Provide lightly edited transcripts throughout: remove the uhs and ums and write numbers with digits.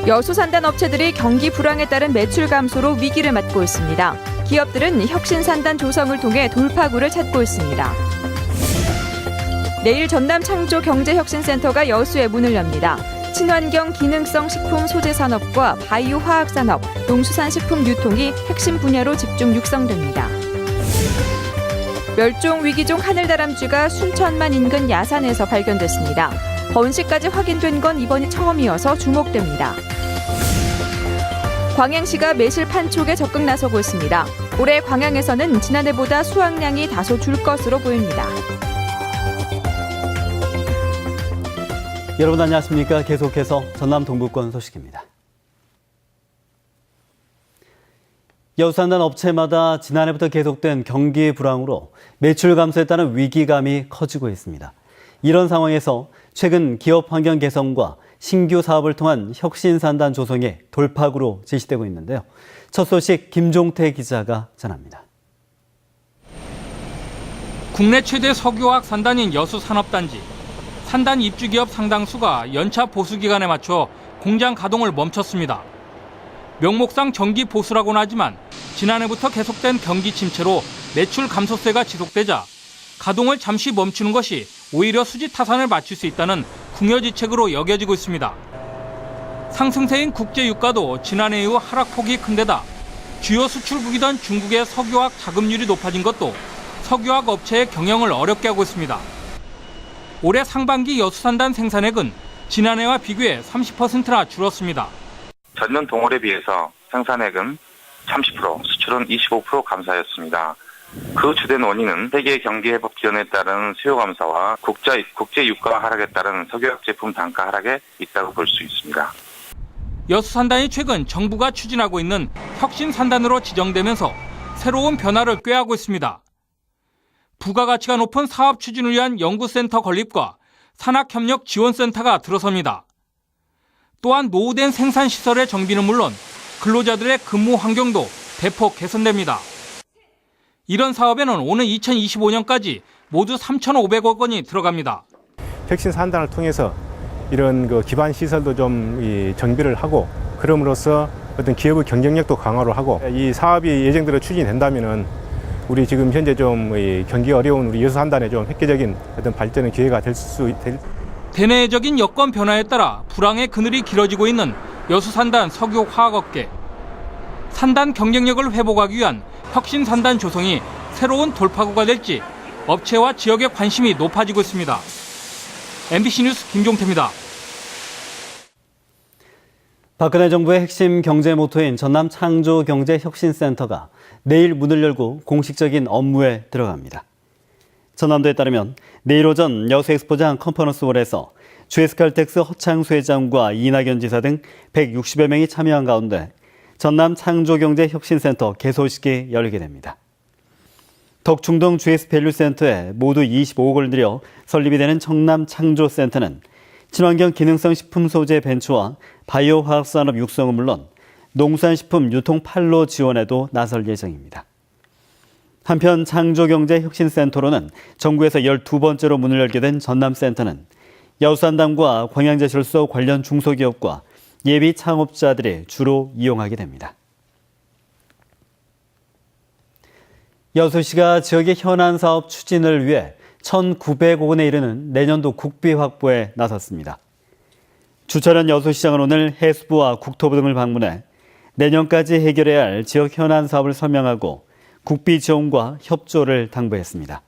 여수 산단 업체들이 경기 불황에 따른 매출 감소로 위기를 맞고 있습니다. 기업들은 혁신산단 조성을 통해 돌파구를 찾고 있습니다. 내일 전남창조경제혁신센터가 여수에 문을 엽니다. 친환경 기능성 식품 소재 산업과 바이오 화학 산업, 농수산식품 유통이 핵심 분야로 집중 육성됩니다. 멸종 위기종 하늘다람쥐가 순천만 인근 야산에서 발견됐습니다. 번식까지 확인된 건 이번이 처음이어서 주목됩니다. 광양시가 매실 판촉에 적극 나서고 있습니다. 올해 광양에서는 지난해보다 수확량이 다소 줄 것으로 보입니다. 여러분 안녕하십니까? 계속해서 전남 동부권 소식입니다. 여수산단 업체마다 지난해부터 계속된 경기 불황으로 매출 감소에 따른 위기감이 커지고 있습니다. 이런 상황에서 최근 기업 환경 개선과 신규 사업을 통한 혁신산단 조성에 돌파구로 제시되고 있는데요. 첫 소식 김종태 기자가 전합니다. 국내 최대 석유화학 산단인 여수산업단지. 산단 입주기업 상당수가 연차 보수 기간에 맞춰 공장 가동을 멈췄습니다. 명목상 정기 보수라고는 하지만 지난해부터 계속된 경기 침체로 매출 감소세가 지속되자 가동을 잠시 멈추는 것이 오히려 수지 타산을 맞출 수 있다는 궁여지책으로 여겨지고 있습니다. 상승세인 국제유가도 지난해 이후 하락폭이 큰 데다 주요 수출국이던 중국의 석유화학 자금률이 높아진 것도 석유화학 업체의 경영을 어렵게 하고 있습니다. 올해 상반기 여수산단 생산액은 지난해와 비교해 30%나 줄었습니다. 전년 동월에 비해서 생산액은 30%, 수출은 25% 감소하였습니다. 그 주된 원인은 세계 경기 회복 기전에 따른 수요 감소와 국제 유가 하락에 따른 석유화학 제품 단가 하락에 있다고 볼 수 있습니다. 여수산단이 최근 정부가 추진하고 있는 혁신산단으로 지정되면서 새로운 변화를 꾀하고 있습니다. 부가가치가 높은 사업 추진을 위한 연구센터 건립과 산학협력지원센터가 들어섭니다. 또한 노후된 생산시설의 정비는 물론 근로자들의 근무 환경도 대폭 개선됩니다. 이런 사업에는 오는 2025년까지 모두 3,500억 원이 들어갑니다. 혁신산단을 통해서 이런 기반 시설도 좀 정비를 하고 그럼으로써 어떤 기업의 경쟁력도 강화를 하고 이 사업이 예정대로 추진된다면은 우리 지금 현재 좀 경기 어려운 우리 여수산단에 좀 획기적인 어떤 발전의 기회가 될 수 있을. 대내적인 여건 변화에 따라 불황의 그늘이 길어지고 있는 여수산단 석유화학업계. 산단 경쟁력을 회복하기 위한 혁신산단 조성이 새로운 돌파구가 될지 업체와 지역의 관심이 높아지고 있습니다. MBC 뉴스 김종태입니다. 박근혜 정부의 핵심 경제 모토인 전남창조경제혁신센터가 내일 문을 열고 공식적인 업무에 들어갑니다. 전남도에 따르면 내일 오전 여수엑스포장 컨퍼런스홀에서 GS칼텍스 허창수 회장과 이낙연 지사 등 160여 명이 참여한 가운데 전남창조경제혁신센터 개소식이 열리게 됩니다. 덕충동 GS밸류센터에 모두 25억 원을 들여 설립이 되는 청남창조센터는 친환경 기능성 식품 소재 벤처와 바이오 화학산업 육성은 물론 농산식품 유통 판로 지원에도 나설 예정입니다. 한편 창조경제혁신센터로는 전국에서 12번째로 문을 열게 된 전남센터는 여수산단과 광양제철소 관련 중소기업과 예비 창업자들이 주로 이용하게 됩니다. 여수시가 지역의 현안 사업 추진을 위해 1,900억 원에 이르는 내년도 국비 확보에 나섰습니다. 주철현 여수시장은 오늘 해수부와 국토부 등을 방문해 내년까지 해결해야 할 지역 현안 사업을 설명하고 국비 지원과 협조를 당부했습니다.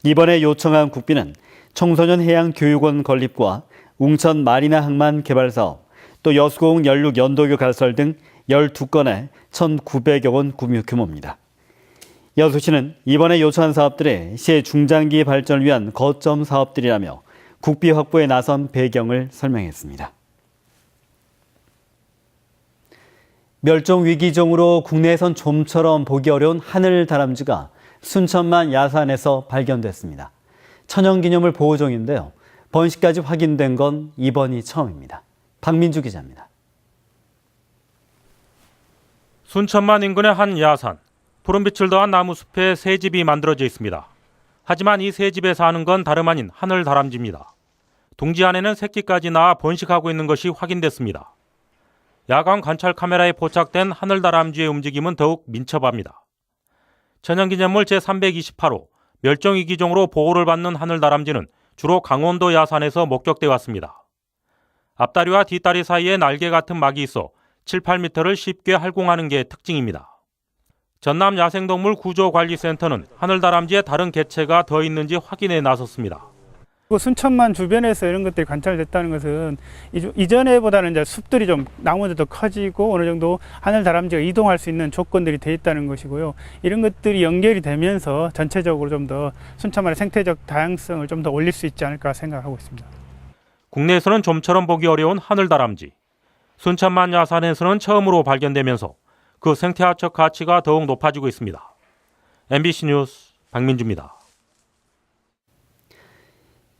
이번에 요청한 국비는 청소년 해양교육원 건립과 웅천 마리나 항만 개발 사업, 또 여수고흥 연륙 연도교 가설 등 12건의 1,900여 원 규모입니다. 여수시는 이번에 요청한 사업들이 시의 중장기 발전을 위한 거점 사업들이라며 국비 확보에 나선 배경을 설명했습니다. 멸종위기종으로 국내에선 좀처럼 보기 어려운 하늘다람쥐가 순천만 야산에서 발견됐습니다. 천연기념물 보호종인데요. 번식까지 확인된 건 이번이 처음입니다. 박민주 기자입니다. 순천만 인근의 한 야산. 푸른빛을 더한 나무숲에 새 집이 만들어져 있습니다. 하지만 이 새 집에 사는 건 다름 아닌 하늘다람쥐입니다. 둥지 안에는 새끼까지 낳아 번식하고 있는 것이 확인됐습니다. 야광 관찰 카메라에 포착된 하늘다람쥐의 움직임은 더욱 민첩합니다. 천연기념물 제328호 멸종위기종으로 보호를 받는 하늘다람쥐는 주로 강원도 야산에서 목격돼 왔습니다. 앞다리와 뒷다리 사이에 날개 같은 막이 있어 7, 8m를 쉽게 활공하는 게 특징입니다. 전남 야생동물 구조관리센터는 하늘다람쥐의 다른 개체가 더 있는지 확인에 나섰습니다. 순천만 주변에서 이런 것들이 관찰됐다는 것은 이전에보다는 이제 숲들이 좀 나무들도 커지고 어느 정도 하늘다람쥐가 이동할 수 있는 조건들이 돼 있다는 것이고요. 이런 것들이 연결이 되면서 전체적으로 좀 더 순천만의 생태적 다양성을 좀 더 올릴 수 있지 않을까 생각하고 있습니다. 국내에서는 좀처럼 보기 어려운 하늘다람쥐. 순천만 야산에서는 처음으로 발견되면서 그 생태학적 가치가 더욱 높아지고 있습니다. MBC 뉴스 박민주입니다.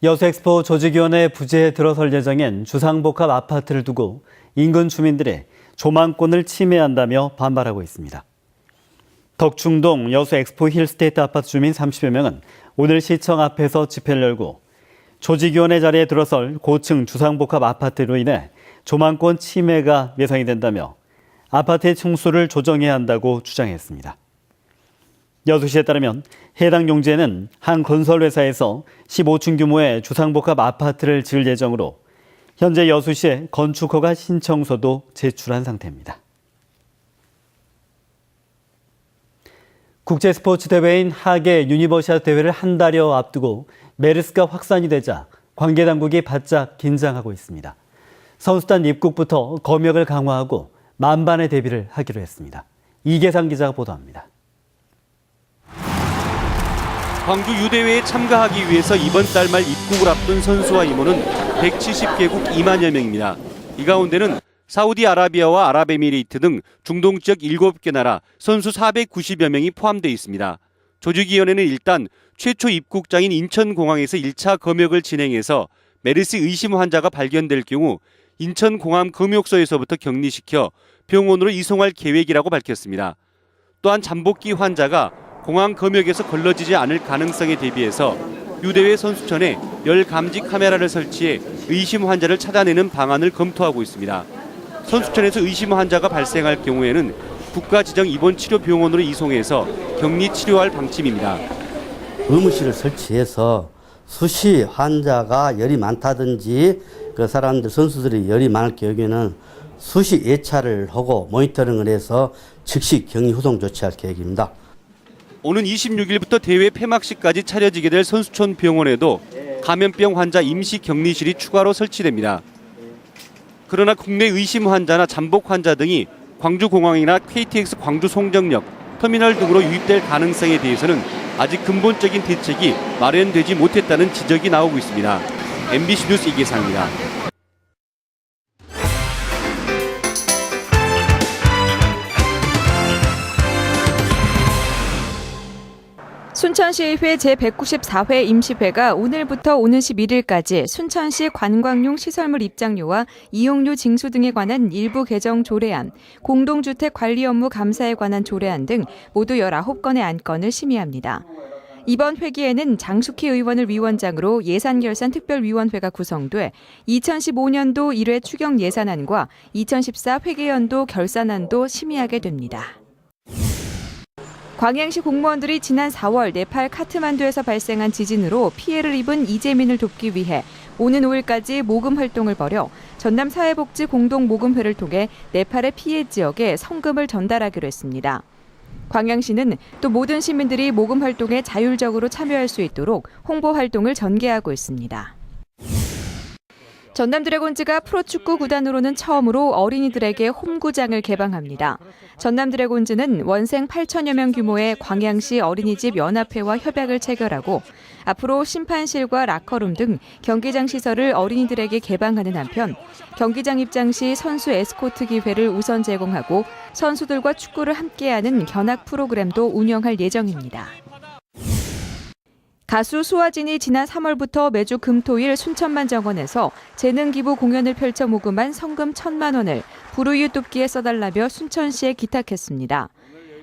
여수엑스포 조직위원회 부지에 들어설 예정인 주상복합 아파트를 두고 인근 주민들이 조망권을 침해한다며 반발하고 있습니다. 덕충동 여수엑스포 힐스테이트 아파트 주민 30여 명은 오늘 시청 앞에서 집회를 열고 조직위원회 자리에 들어설 고층 주상복합 아파트로 인해 조망권 침해가 예상이 된다며 아파트의 층수를 조정해야 한다고 주장했습니다. 여수시에 따르면 해당 용지에는 한 건설회사에서 15층 규모의 주상복합 아파트를 지을 예정으로 현재 여수시에 건축허가 신청서도 제출한 상태입니다. 국제스포츠 대회인 하계 유니버시아드 대회를 한 달여 앞두고 메르스가 확산이 되자 관계당국이 바짝 긴장하고 있습니다. 선수단 입국부터 검역을 강화하고 만반의 대비를 하기로 했습니다. 이계상 기자가 보도합니다. 광주 유대회에 참가하기 위해서 이번 달 말 입국을 앞둔 선수와 임원은 170개국 2만여 명입니다. 이 가운데는 사우디아라비아와 아랍에미레이트 등 중동 지역 7개 나라 선수 490여 명이 포함되어 있습니다. 조직위원회는 일단 최초 입국장인 인천공항에서 1차 검역을 진행해서 메르스 의심 환자가 발견될 경우 인천공항 검역소에서부터 격리시켜 병원으로 이송할 계획이라고 밝혔습니다. 또한 잠복기 환자가 공항 검역에서 걸러지지 않을 가능성에 대비해서 유대회 선수촌에 열 감지 카메라를 설치해 의심 환자를 찾아내는 방안을 검토하고 있습니다. 선수촌에서 의심 환자가 발생할 경우에는 국가 지정 입원 치료 병원으로 이송해서 격리 치료할 방침입니다. 의무실을 설치해서 수시 환자가 열이 많다든지 그 사람들 선수들이 열이 많을 경우에는 수시 예찰을 하고 모니터링을 해서 즉시 격리 후송 조치할 계획입니다. 오는 26일부터 대회 폐막식까지 차려지게 될 선수촌 병원에도 감염병 환자 임시 격리실이 추가로 설치됩니다. 그러나 국내 의심 환자나 잠복 환자 등이 광주공항이나 KTX 광주 송정역, 터미널 등으로 유입될 가능성에 대해서는 아직 근본적인 대책이 마련되지 못했다는 지적이 나오고 있습니다. MBC 뉴스 이계상입니다. 순천시의회 제194회 임시회가 오늘부터 오는 11일까지 순천시 관광용 시설물 입장료와 이용료 징수 등에 관한 일부 개정 조례안, 공동주택 관리 업무 감사에 관한 조례안 등 모두 19건의 안건을 심의합니다. 이번 회기에는 장숙희 의원을 위원장으로 예산결산특별위원회가 구성돼 2015년도 1회 추경 예산안과 2014 회계연도 결산안도 심의하게 됩니다. 광양시 공무원들이 지난 4월 네팔 카트만두에서 발생한 지진으로 피해를 입은 이재민을 돕기 위해 오는 5일까지 모금 활동을 벌여 전남 사회복지 공동 모금회를 통해 네팔의 피해 지역에 성금을 전달하기로 했습니다. 광양시는 또 모든 시민들이 모금 활동에 자율적으로 참여할 수 있도록 홍보 활동을 전개하고 있습니다. 전남 드래곤즈가 프로축구 구단으로는 처음으로 어린이들에게 홈구장을 개방합니다. 전남 드래곤즈는 원생 8천여 명 규모의 광양시 어린이집 연합회와 협약을 체결하고 앞으로 심판실과 라커룸 등 경기장 시설을 어린이들에게 개방하는 한편 경기장 입장 시 선수 에스코트 기회를 우선 제공하고 선수들과 축구를 함께하는 견학 프로그램도 운영할 예정입니다. 가수 수아진이 지난 3월부터 매주 금토일 순천만 정원에서 재능기부 공연을 펼쳐 모금한 성금 1,000만 원을 불우이웃 돕기에 써달라며 순천시에 기탁했습니다.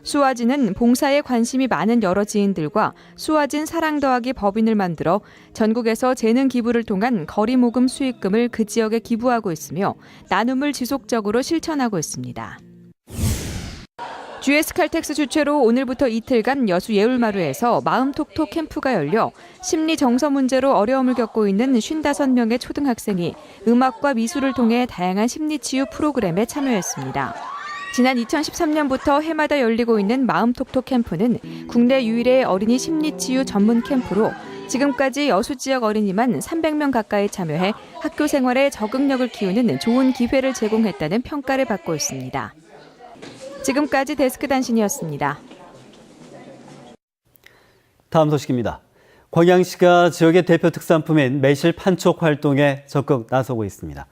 수아진은 봉사에 관심이 많은 여러 지인들과 수아진 사랑 더하기 법인을 만들어 전국에서 재능 기부를 통한 거리 모금 수익금을 그 지역에 기부하고 있으며 나눔을 지속적으로 실천하고 있습니다. GS칼텍스 주최로 오늘부터 이틀간 여수 예울마루에서 마음톡톡 캠프가 열려 심리 정서 문제로 어려움을 겪고 있는 55명의 초등학생이 음악과 미술을 통해 다양한 심리치유 프로그램에 참여했습니다. 지난 2013년부터 해마다 열리고 있는 마음톡톡 캠프는 국내 유일의 어린이 심리치유 전문 캠프로 지금까지 여수 지역 어린이만 300명 가까이 참여해 학교 생활에 적응력을 키우는 좋은 기회를 제공했다는 평가를 받고 있습니다. 지금까지 데스크 단신이었습니다. 다음 소식입니다. 광양시가 지역의 대표 특산품인 매실 판촉 활동에 적극 나서고 있습니다.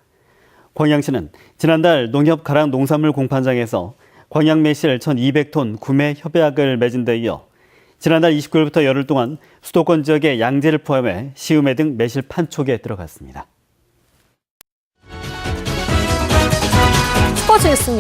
광양시는 지난달 농협가락 농산물 공판장에서 광양 매실 1,200톤 구매 협약을 맺은 데 이어 지난달 29일부터 열흘 동안 수도권 지역의 양재를 포함해 시음회 등 매실 판촉에 들어갔습니다. 스포츠였습니다.